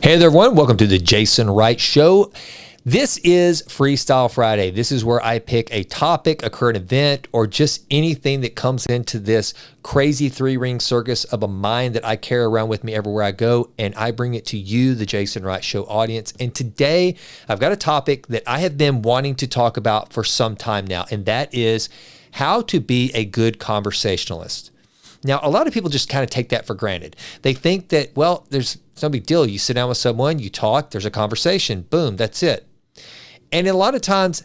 Hey there, everyone. Welcome to the Jason Wright Show. This is Freestyle Friday. This is where I pick a topic, a current event, or just anything that comes into this crazy three-ring circus of a mind that I carry around with me everywhere I go, and I bring it to you, the Jason Wright Show audience. And today, I've got a topic that I have been wanting to talk about for some time now, and that is how to be a good conversationalist. Now, a lot of people just kind of take that for granted. They think that, well, there's no big deal. You sit down with someone, you talk, there's a conversation, boom, that's it. And a lot of times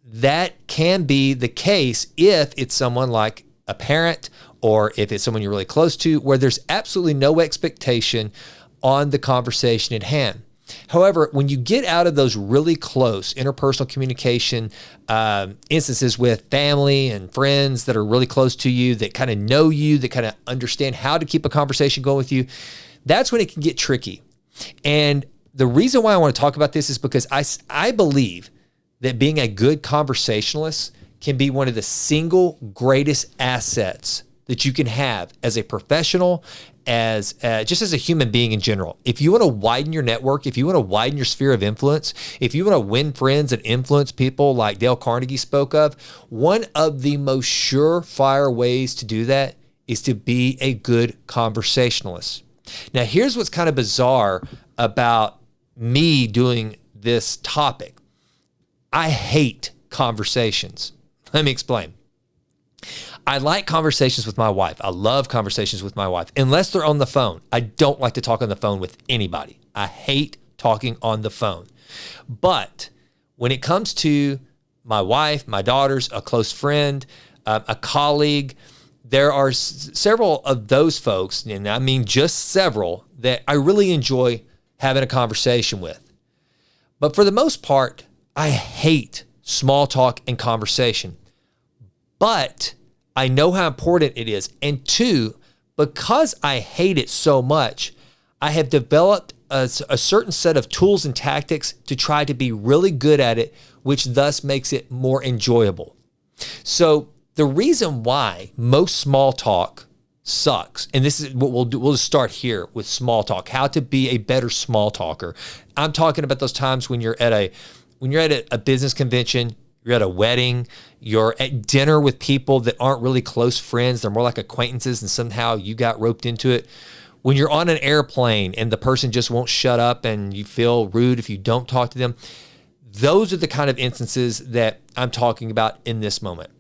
that can be the case if it's someone like a parent or if it's someone you're really close to, where there's absolutely no expectation on the conversation at hand. However, when you get out of those really close interpersonal communication instances with family and friends that are really close to you, that kind of know you, that kind of understand how to keep a conversation going with you, that's when it can get tricky. And the reason why I want to talk about this is because I believe that being a good conversationalist can be one of the single greatest assets that you can have as a professional, as just as a human being in general. If you want to widen your network, if you want to widen your sphere of influence, if you want to win friends and influence people like Dale Carnegie spoke of, one of the most surefire ways to do that is to be a good conversationalist. Now, here's what's kind of bizarre about me doing this topic. I hate conversations. Let me explain. I like conversations with my wife. I love conversations with my wife, unless they're on the phone. I don't like to talk on the phone with anybody. I hate talking on the phone. But when it comes to my wife, my daughters, a close friend, a colleague, there are several of those folks, and I mean just several, that I really enjoy having a conversation with. But for the most part, I hate small talk and conversation. But I know how important it is. And two, because I hate it so much, I have developed a certain set of tools and tactics to try to be really good at it, which thus makes it more enjoyable. So the reason why most small talk sucks, and this is what we'll do, we'll just start here with small talk, how to be a better small talker. I'm talking about those times when you're at a business convention, you're at a wedding, you're at dinner with people that aren't really close friends. They're more like acquaintances, and somehow you got roped into it. When you're on an airplane and the person just won't shut up and you feel rude if you don't talk to them. Those are the kind of instances that I'm talking about in this moment.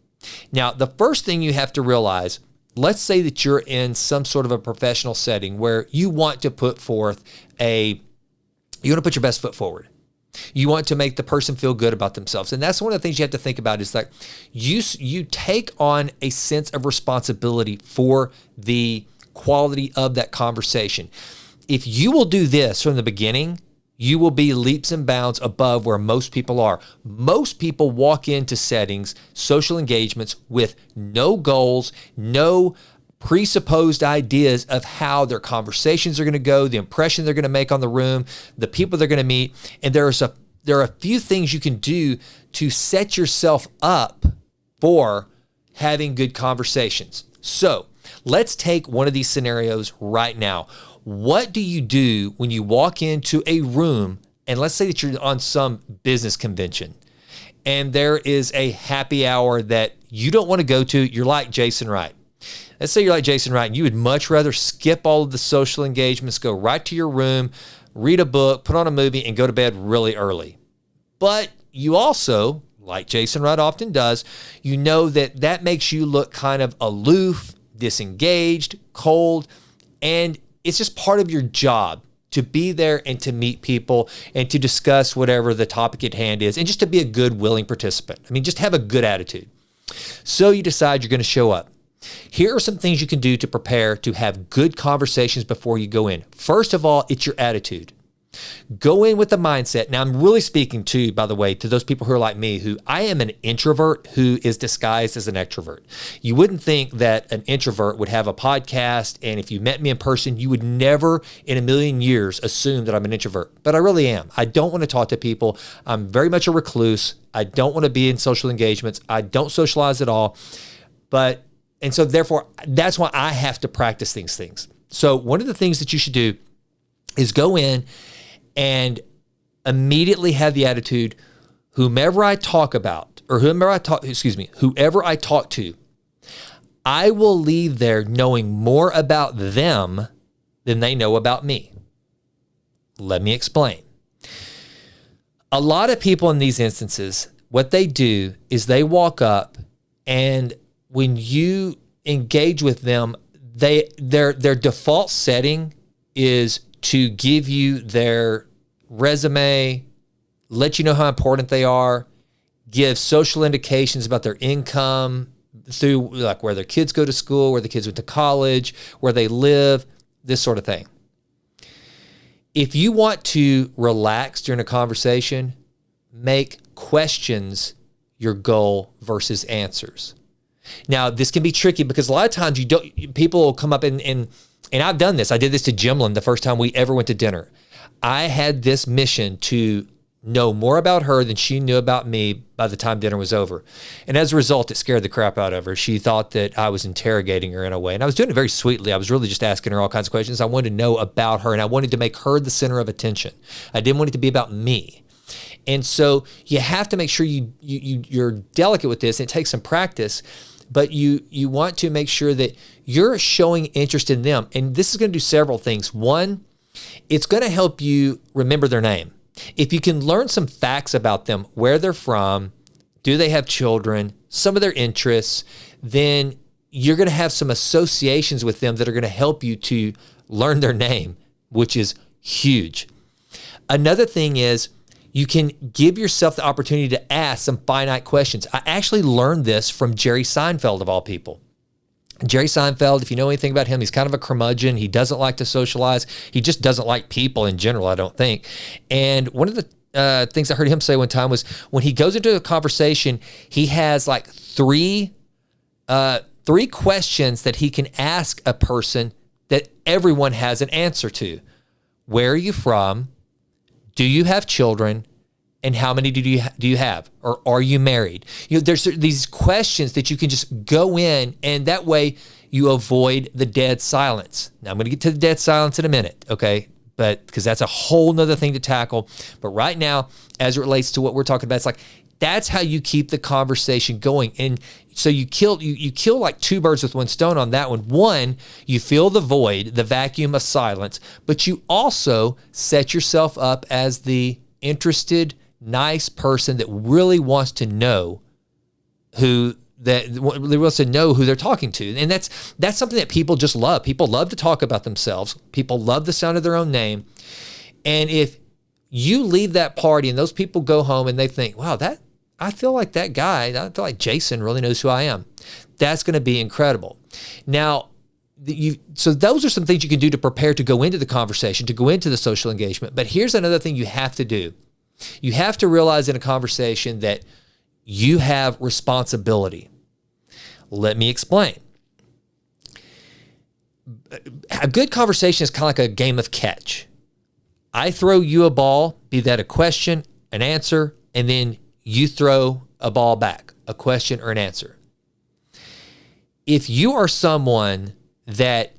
Now, the first thing you have to realize, let's say that you're in some sort of a professional setting where you want to put your best foot forward. You want to make the person feel good about themselves. And that's one of the things you have to think about is like you take on a sense of responsibility for the quality of that conversation. If you will do this from the beginning, you will be leaps and bounds above where most people are. Most people walk into settings, social engagements with no goals, no presupposed ideas of how their conversations are going to go, the impression they're going to make on the room, the people they're going to meet. And there are a few things you can do to set yourself up for having good conversations. So let's take one of these scenarios right now. What do you do when you walk into a room, and let's say that you're on some business convention and there is a happy hour that you don't want to go to? You're like Jason Wright. Let's say you're like Jason Wright and you would much rather skip all of the social engagements, go right to your room, read a book, put on a movie, and go to bed really early. But you also, like Jason Wright often does, you know that makes you look kind of aloof, disengaged, cold, and it's just part of your job to be there and to meet people and to discuss whatever the topic at hand is and just to be a good, willing participant. I mean, just have a good attitude. So you decide you're going to show up. Here are some things you can do to prepare to have good conversations before you go in. First of all, it's your attitude. Go in with the mindset. Now, I'm really speaking to, by the way, to those people who are like me, who I am an introvert who is disguised as an extrovert. You wouldn't think that an introvert would have a podcast, and if you met me in person, you would never in a million years assume that I'm an introvert. But I really am. I don't want to talk to people. I'm very much a recluse. I don't want to be in social engagements. I don't socialize at all. And so therefore, that's why I have to practice these things. So one of the things that you should do is go in and immediately have the attitude, whoever I talk to, I will leave there knowing more about them than they know about me. Let me explain. A lot of people in these instances, what they do is they walk up, and when you engage with them, their default setting is to give you their resume, let you know how important they are, give social indications about their income through like where their kids go to school, where the kids went to college, where they live, this sort of thing. If you want to relax during a conversation, make questions your goal versus answers. Now, this can be tricky because a lot of times people will come up and I've done this. I did this to Jimlyn the first time we ever went to dinner. I had this mission to know more about her than she knew about me by the time dinner was over. And as a result, it scared the crap out of her. She thought that I was interrogating her in a way. And I was doing it very sweetly. I was really just asking her all kinds of questions. I wanted to know about her, and I wanted to make her the center of attention. I didn't want it to be about me. And so you have to make sure you're delicate with this. It takes some practice, but you want to make sure that you're showing interest in them. And this is going to do several things. One, it's going to help you remember their name. If you can learn some facts about them, where they're from, do they have children, some of their interests, then you're going to have some associations with them that are going to help you to learn their name, which is huge. Another thing is you can give yourself the opportunity to ask some finite questions. I actually learned this from Jerry Seinfeld, of all people. Jerry Seinfeld, if you know anything about him, he's kind of a curmudgeon. He doesn't like to socialize. He just doesn't like people in general, I don't think. And one of the things I heard him say one time was when he goes into a conversation, he has like three questions that he can ask a person that everyone has an answer to. Where are you from? Do you have children? And how many do you have? Or are you married? There's these questions that you can just go in, and that way you avoid the dead silence. Now, I'm going to get to the dead silence in a minute, okay? But because that's a whole nother thing to tackle. But right now, as it relates to what we're talking about, it's like that's how you keep the conversation going. And so you kill like two birds with one stone on that one. One, you fill the void, the vacuum of silence, but you also set yourself up as the interested, nice person that really wants to know who they're talking to. And that's something that people just love. People love to talk about themselves. People love the sound of their own name. And if you leave that party and those people go home and they think, wow, I feel like that guy, I feel like Jason really knows who I am. That's going to be incredible. Now, so those are some things you can do to prepare to go into the conversation, to go into the social engagement. But here's another thing you have to do. You have to realize in a conversation that you have responsibility. Let me explain. A good conversation is kind of like a game of catch. I throw you a ball, be that a question, an answer, and then you throw a ball back, a question or an answer. If you are someone that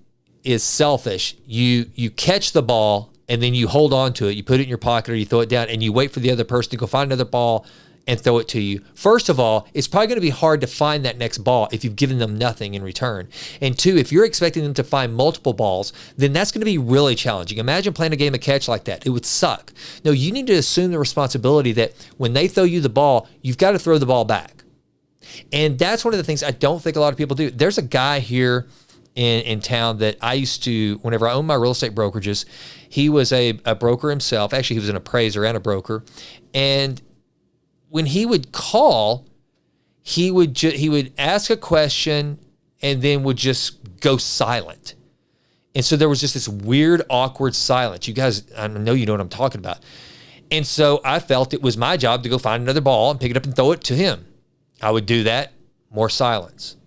is selfish, you catch the ball and then you hold on to it, you put it in your pocket or you throw it down and you wait for the other person to go find another ball and throw it to you. First of all, it's probably going to be hard to find that next ball if you've given them nothing in return. And two, if you're expecting them to find multiple balls, then that's going to be really challenging. Imagine playing a game of catch like that. It would suck. No, you need to assume the responsibility that when they throw you the ball, you've got to throw the ball back. And that's one of the things I don't think a lot of people do. There's a guy here in town that I used to, whenever I owned my real estate brokerages, he was a broker himself. Actually, he was an appraiser and a broker. And when he would call, he would ask a question and then would just go silent. And so there was just this weird, awkward silence. You guys, I know you know what I'm talking about. And so I felt it was my job to go find another ball and pick it up and throw it to him. I would do that, more silence.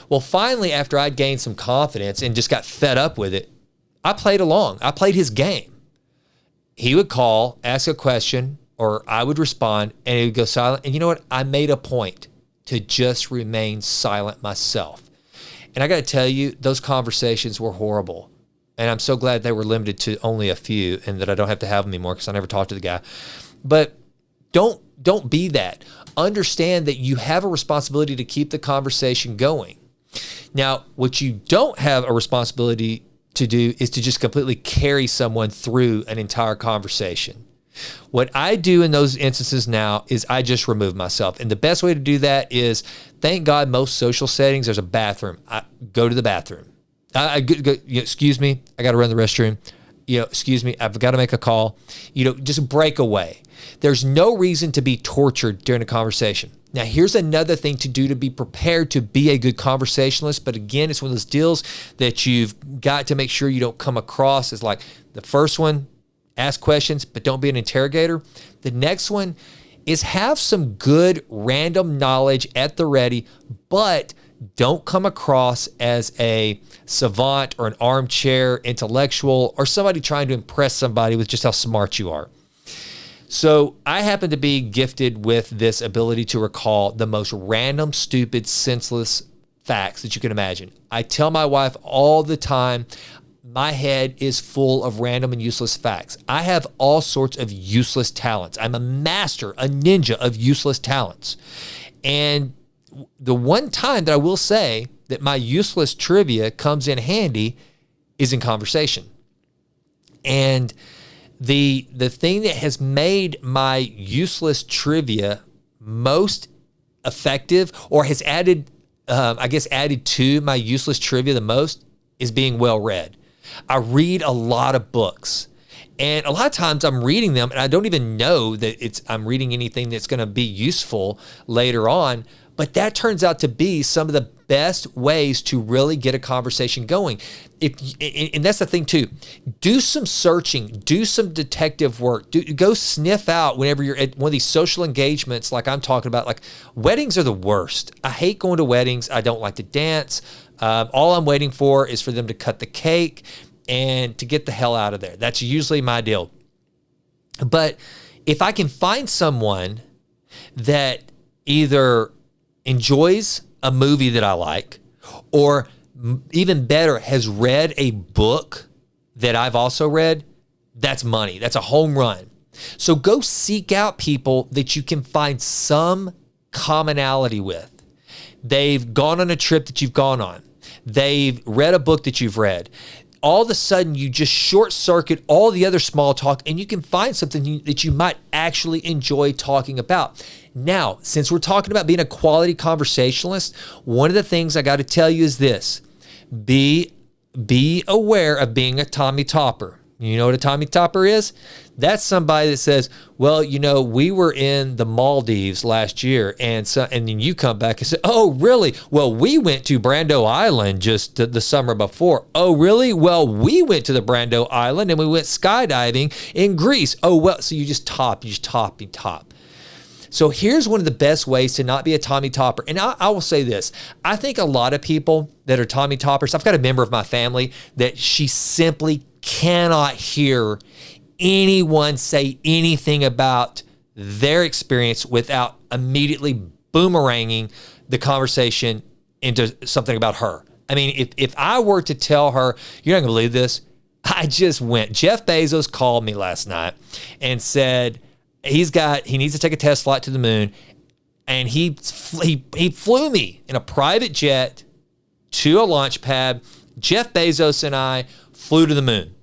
Well, finally, after I'd gained some confidence and just got fed up with it, I played along. I played his game. He would call, ask a question, or I would respond, and he would go silent. And you know what? I made a point to just remain silent myself. And I got to tell you, those conversations were horrible. And I'm so glad they were limited to only a few and that I don't have to have them anymore because I never talked to the guy. But don't be that. Understand that you have a responsibility to keep the conversation going. Now, what you don't have a responsibility to do is to just completely carry someone through an entire conversation. What I do in those instances now is I just remove myself. And the best way to do that is, thank God, most social settings, there's a bathroom. I go to the bathroom. Excuse me, I got to run the restroom. Excuse me, I've got to make a call. Just break away. There's no reason to be tortured during a conversation. Now, here's another thing to do to be prepared to be a good conversationalist. But again, it's one of those deals that you've got to make sure you don't come across as like the first one, ask questions, but don't be an interrogator. The next one is have some good random knowledge at the ready, but don't come across as a savant or an armchair intellectual or somebody trying to impress somebody with just how smart you are. So I happen to be gifted with this ability to recall the most random, stupid, senseless facts that you can imagine. I tell my wife all the time, my head is full of random and useless facts. I have all sorts of useless talents. I'm a master, a ninja of useless talents. And the one time that I will say that my useless trivia comes in handy is in conversation. And the thing that has made my useless trivia most effective, or has added to my useless trivia the most, is being well read. I read a lot of books, and a lot of times I'm reading them and I don't even know that I'm reading anything that's going to be useful later on. But that turns out to be some of the best ways to really get a conversation going. And that's the thing too. Do some searching, do some detective work. Go sniff out whenever you're at one of these social engagements like I'm talking about. Like, weddings are the worst. I hate going to weddings. I don't like to dance. All I'm waiting for is for them to cut the cake and to get the hell out of there. That's usually my deal. But if I can find someone that either enjoys a movie that I like, or even better, has read a book that I've also read, that's money. That's a home run. So go seek out people that you can find some commonality with. They've gone on a trip that you've gone on. They've read a book that you've read. All of a sudden, you just short circuit all the other small talk, and you can find something that you might actually enjoy talking about. Now, since we're talking about being a quality conversationalist, one of the things I got to tell you is this: be aware of being a Tommy Topper. You know what a Tommy Topper is? That's somebody that says, well, we were in the Maldives last year, and then you come back and say, oh, really? Well, we went to Brando Island just the summer before. Oh, really? Well, we went to the Brando Island and we went skydiving in Greece. Oh, well, so you top. So here's one of the best ways to not be a Tommy Topper. And I will say this. I think a lot of people that are Tommy Toppers, I've got a member of my family that she simply cannot hear anyone say anything about their experience without immediately boomeranging the conversation into something about her. I mean, if I were to tell her, you're not going to believe this, Jeff Bezos called me last night and said he needs to take a test flight to the moon, and he flew me in a private jet to a launch pad. Jeff Bezos and I flew to the moon.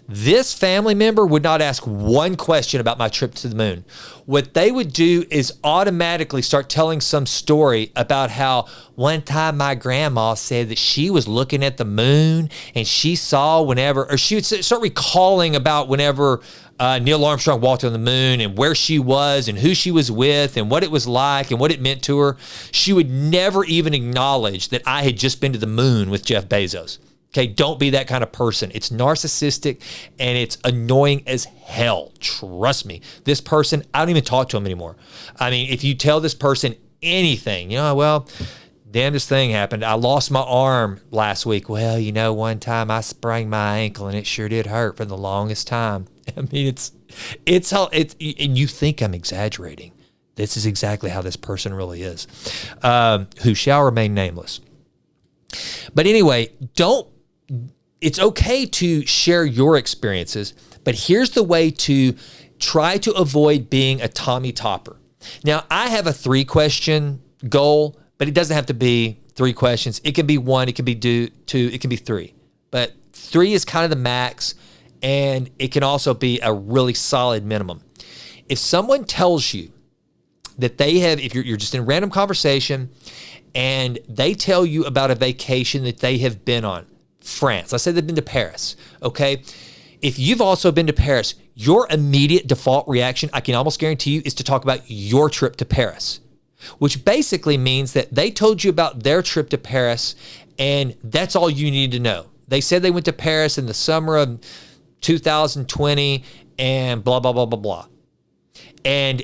This family member would not ask one question about my trip to the moon. What they would do is automatically start telling some story about how one time my grandma said that she was looking at the moon and she saw or she would start recalling about whenever Neil Armstrong walked on the moon and where she was and who she was with and what it was like and what it meant to her. She would never even acknowledge that I had just been to the moon with Jeff Bezos. Okay, don't be that kind of person. It's narcissistic and it's annoying as hell. Trust me. This person, I don't even talk to him anymore. I mean, if you tell this person anything, well, damnedest thing happened. I lost my arm last week. Well, one time I sprained my ankle and it sure did hurt for the longest time. I mean, and you think I'm exaggerating. This is exactly how this person really is, who shall remain nameless. But anyway, it's okay to share your experiences, but here's the way to try to avoid being a Tommy Topper. Now, I have a 3-question goal, but it doesn't have to be 3 questions. It can be 1, it can be 2, it can be 3. But 3 is kind of the max, and it can also be a really solid minimum. If someone tells you that they have, if you're just in a random conversation, and they tell you about a vacation that they have been on, France, let's say they've been to Paris, okay? If you've also been to Paris, your immediate default reaction, I can almost guarantee you, is to talk about your trip to Paris, which basically means that they told you about their trip to Paris, and that's all you need to know. They said they went to Paris in the summer of 2020 and blah, blah, blah, blah, blah. And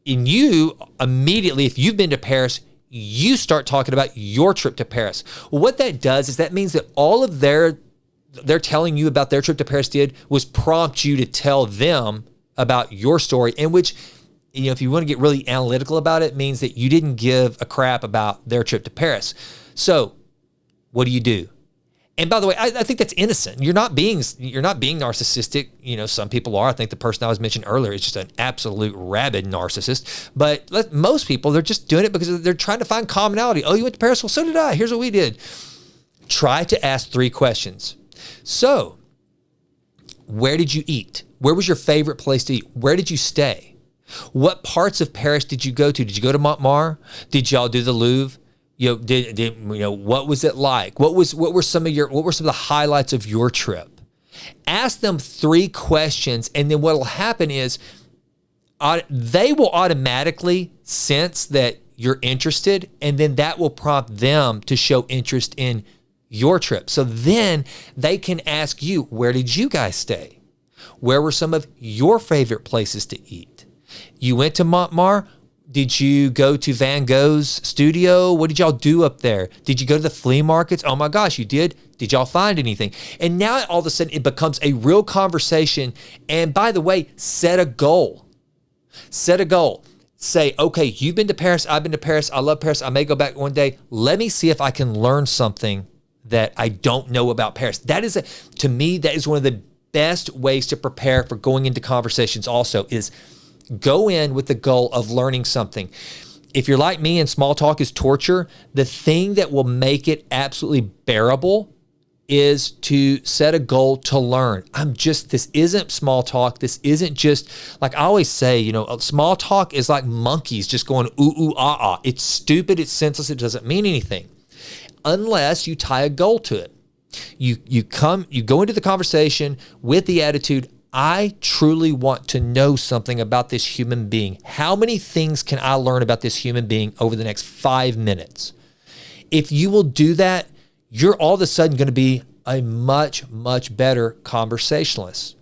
you immediately, if you've been to Paris, you start talking about your trip to Paris. Well, what that does is that means that all of they're telling you about their trip to Paris did was prompt you to tell them about your story, in which, if you want to get really analytical about it, means that you didn't give a crap about their trip to Paris. So what do? And by the way, I think that's innocent. You're not being narcissistic. Some people are. I think the person I was mentioning earlier is just an absolute rabid narcissist. But most people, they're just doing it because they're trying to find commonality. Oh, you went to Paris? Well, so did I. Here's what we did. Try to ask 3 questions. So, where did you eat? Where was your favorite place to eat? Where did you stay? What parts of Paris did you go to? Did you go to Montmartre? Did y'all do the Louvre? What was it like? What were some of the highlights of your trip? Ask them 3 questions, and then what will happen is they will automatically sense that you're interested, and then that will prompt them to show interest in your trip. So then they can ask you, where did you guys stay? Where were some of your favorite places to eat? You went to Montmartre. Did you go to Van Gogh's studio? What did y'all do up there? Did you go to the flea markets? Oh my gosh, you did? Did y'all find anything? And now all of a sudden it becomes a real conversation. And by the way, set a goal. Set a goal. Say, okay, you've been to Paris. I've been to Paris. I love Paris. I may go back one day. Let me see if I can learn something that I don't know about Paris. To me, that is one of the best ways to prepare for going into conversations also, is go in with the goal of learning something. If you're like me and small talk is torture, the thing that will make it absolutely bearable is to set a goal to learn. This isn't small talk. This isn't just, like I always say, small talk is like monkeys just going ooh, ooh, ah, ah. It's stupid. It's senseless. It doesn't mean anything unless you tie a goal to it. You go into the conversation with the attitude, I truly want to know something about this human being. How many things can I learn about this human being over the next 5 minutes? If you will do that, you're all of a sudden going to be a much, much better conversationalist.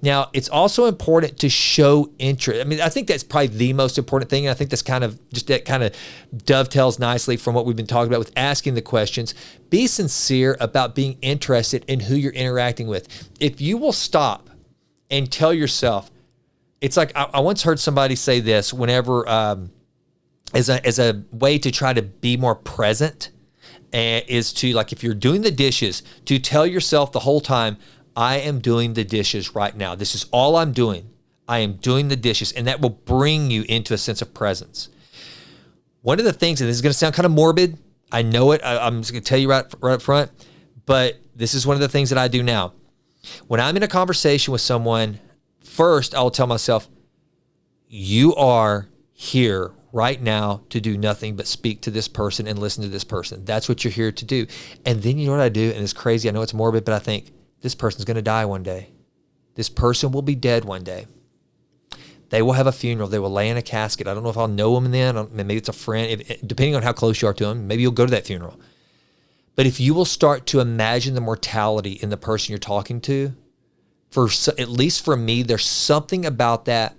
Now, it's also important to show interest. I mean, I think that's probably the most important thing. And I think that kind of dovetails nicely from what we've been talking about with asking the questions. Be sincere about being interested in who you're interacting with. If you will stop and tell yourself, it's like I once heard somebody say this whenever, as a way to try to be more present, is to, like, if you're doing the dishes, to tell yourself the whole time, I am doing the dishes right now. This is all I'm doing. I am doing the dishes. And that will bring you into a sense of presence. One of the things, and this is going to sound kind of morbid, I know it, I'm just going to tell you right up front, but this is one of the things that I do now. When I'm in a conversation with someone, first I'll tell myself, you are here right now to do nothing but speak to this person and listen to this person. That's what you're here to do. And then you know what I do? And it's crazy. I know it's morbid, but I think this person's going to die one day. This person will be dead one day. They will have a funeral. They will lay in a casket. I don't know if I'll know them then. Maybe it's a friend. Depending on how close you are to them, maybe you'll go to that funeral. But if you will start to imagine the mortality in the person you're talking to, at least for me, there's something about that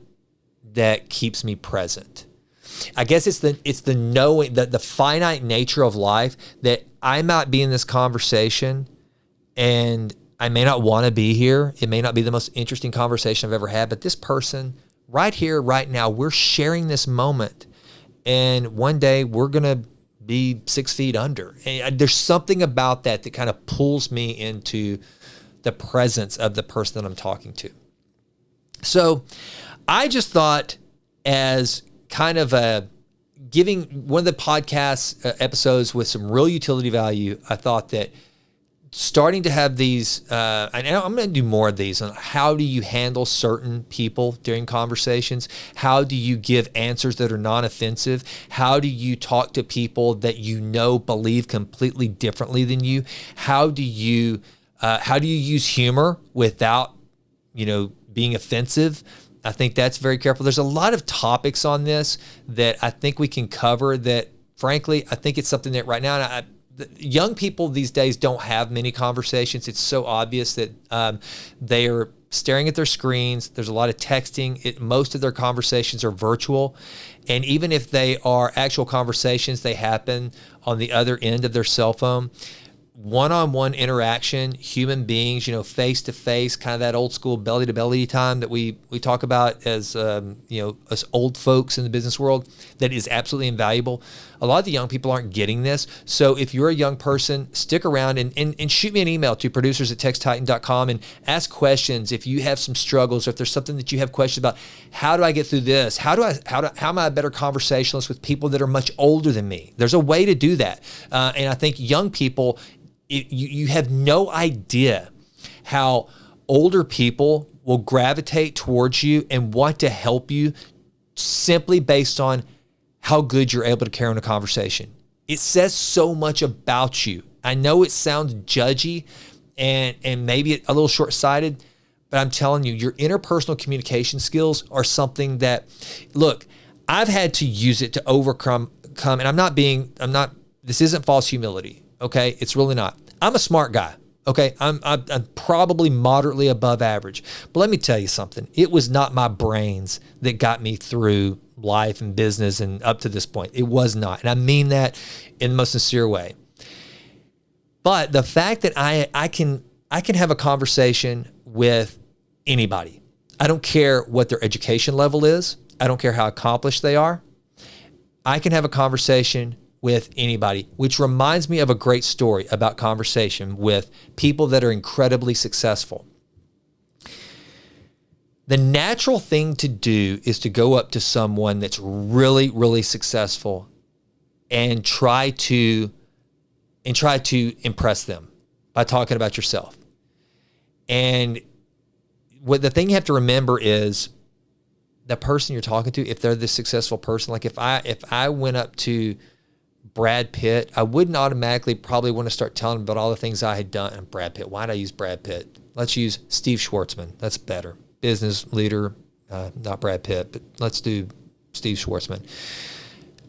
keeps me present. I guess it's the knowing, the finite nature of life, that I might be in this conversation and I may not want to be here. It may not be the most interesting conversation I've ever had, but this person right here, right now, we're sharing this moment. And one day we're going to be 6 feet under. And there's something about that kind of pulls me into the presence of the person that I'm talking to. So I just thought, as kind of giving one of the podcast episodes with some real utility value, I thought that starting to have these, and I'm going to do more of these, on how do you handle certain people during conversations? How do you give answers that are non-offensive? How do you talk to people that you know believe completely differently than you? How do you use humor without, being offensive? I think that's very careful. There's a lot of topics on this that I think we can cover that, frankly, I think it's something that right now, young people these days don't have many conversations. It's so obvious that they are staring at their screens. There's a lot of texting. Most of their conversations are virtual. And even if they are actual conversations, they happen on the other end of their cell phone. One-on-one interaction, human beings, face to face, kind of that old school belly to belly time that we talk about as us old folks in the business world, that is absolutely invaluable. A lot of the young people aren't getting this. So if you're a young person, stick around and shoot me an email to producers@textitan.com and ask questions if you have some struggles, or if there's something that you have questions about. How do I get through this? How am I a better conversationalist with people that are much older than me? There's a way to do that. And I think young people, you have no idea how older people will gravitate towards you and want to help you simply based on how good you're able to carry on a conversation. It says so much about you. I know it sounds judgy and maybe a little short-sighted, but I'm telling you, your interpersonal communication skills are something that, look, I've had to use it to overcome, and this isn't false humility. Okay, it's really not. I'm a smart guy. Okay, I'm probably moderately above average. But let me tell you something. It was not my brains that got me through life and business and up to this point. It was not. And I mean that in the most sincere way. But the fact that I can have a conversation with anybody. I don't care what their education level is. I don't care how accomplished they are. I can have a conversation with anybody, which reminds me of a great story about conversation with people that are incredibly successful. The natural thing to do is to go up to someone that's really, really successful and try to impress them by talking about yourself. And the thing you have to remember is the person you're talking to, if they're the successful person, like if I went up to Brad Pitt, I wouldn't automatically probably want to start telling him about all the things I had done. And Brad Pitt, why did I use Brad Pitt? Let's use Steve Schwartzman. That's better. Business leader, not Brad Pitt, but let's do Steve Schwartzman.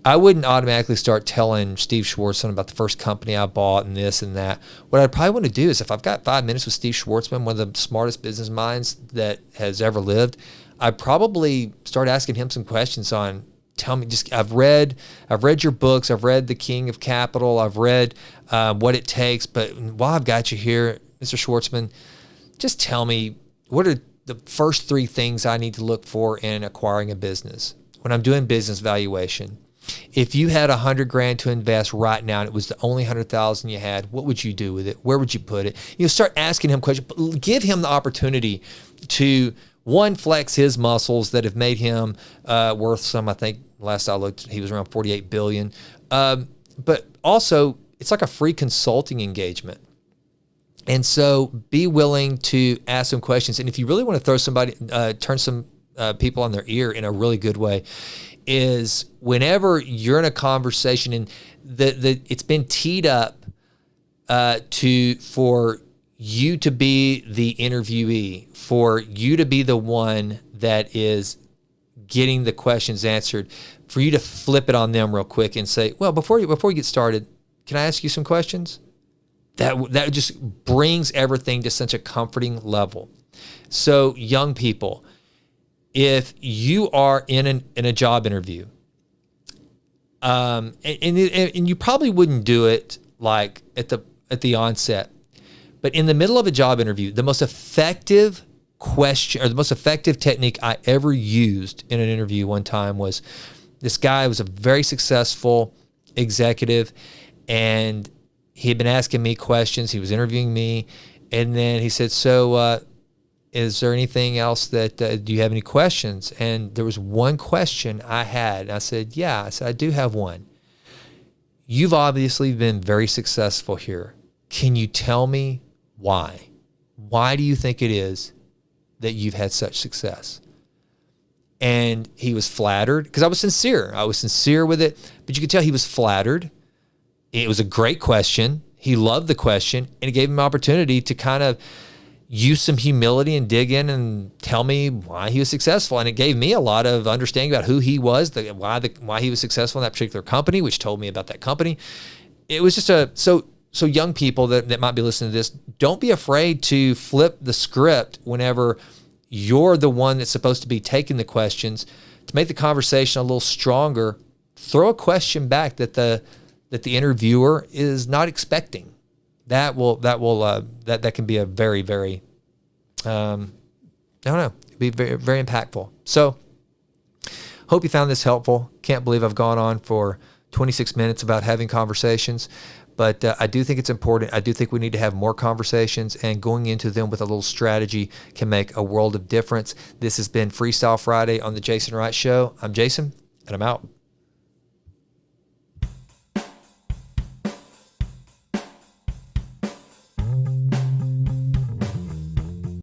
I wouldn't automatically start telling Steve Schwartzman about the first company I bought and this and that. What I'd probably want to do is, if I've got 5 minutes with Steve Schwartzman, one of the smartest business minds that has ever lived, I'd probably start asking him some questions on, tell me, I've read your books. I've read The King of Capital. I've read What It Takes. But while I've got you here, Mr. Schwartzman, just tell me, what are the first 3 things I need to look for in acquiring a business when I'm doing business valuation? If you had $100,000 to invest right now and it was the only $100,000 you had, what would you do with it? Where would you put it? Start asking him questions. Give him the opportunity to, one, flex his muscles that have made him worth some, I think, last I looked, he was around $48 billion. But also, it's like a free consulting engagement. And so be willing to ask some questions. And if you really want to turn some people on their ear in a really good way, is whenever you're in a conversation and it's been teed up for you to be the interviewee, for you to be the one that is getting the questions answered, for you to flip it on them real quick and say, well, before you get started, can I ask you some questions? That just brings everything to such a comforting level. So young people, if you are in a job interview, and you probably wouldn't do it like at the onset, but in the middle of a job interview, the most effective question or the most effective technique I ever used in an interview one time was, this guy was a very successful executive, and he had been asking me questions. He was interviewing me, and then he said, "So, is there anything else that do you have any questions?" And there was one question I had. I said, "Yeah." I said, "I do have one. You've obviously been very successful here. Can you tell me why? Why do you think it is that you've had such success?" And he was flattered because I was sincere. I was sincere with it, but you could tell he was flattered. It was a great question. He loved the question, and it gave him an opportunity to kind of use some humility and dig in and tell me why he was successful. And it gave me a lot of understanding about who he was, why he was successful in that particular company, which told me about that company. It was just so young people that might be listening to this, don't be afraid to flip the script whenever you're the one that's supposed to be taking the questions. To make the conversation a little stronger, throw a question back that the interviewer is not expecting. That can be a very, very, be very, very impactful. So hope you found this helpful. Can't believe I've gone on for 26 minutes about having conversations, but I do think it's important. I do think we need to have more conversations, and going into them with a little strategy can make a world of difference. This has been Freestyle Friday on the Jason Wright Show. I'm Jason, and I'm out.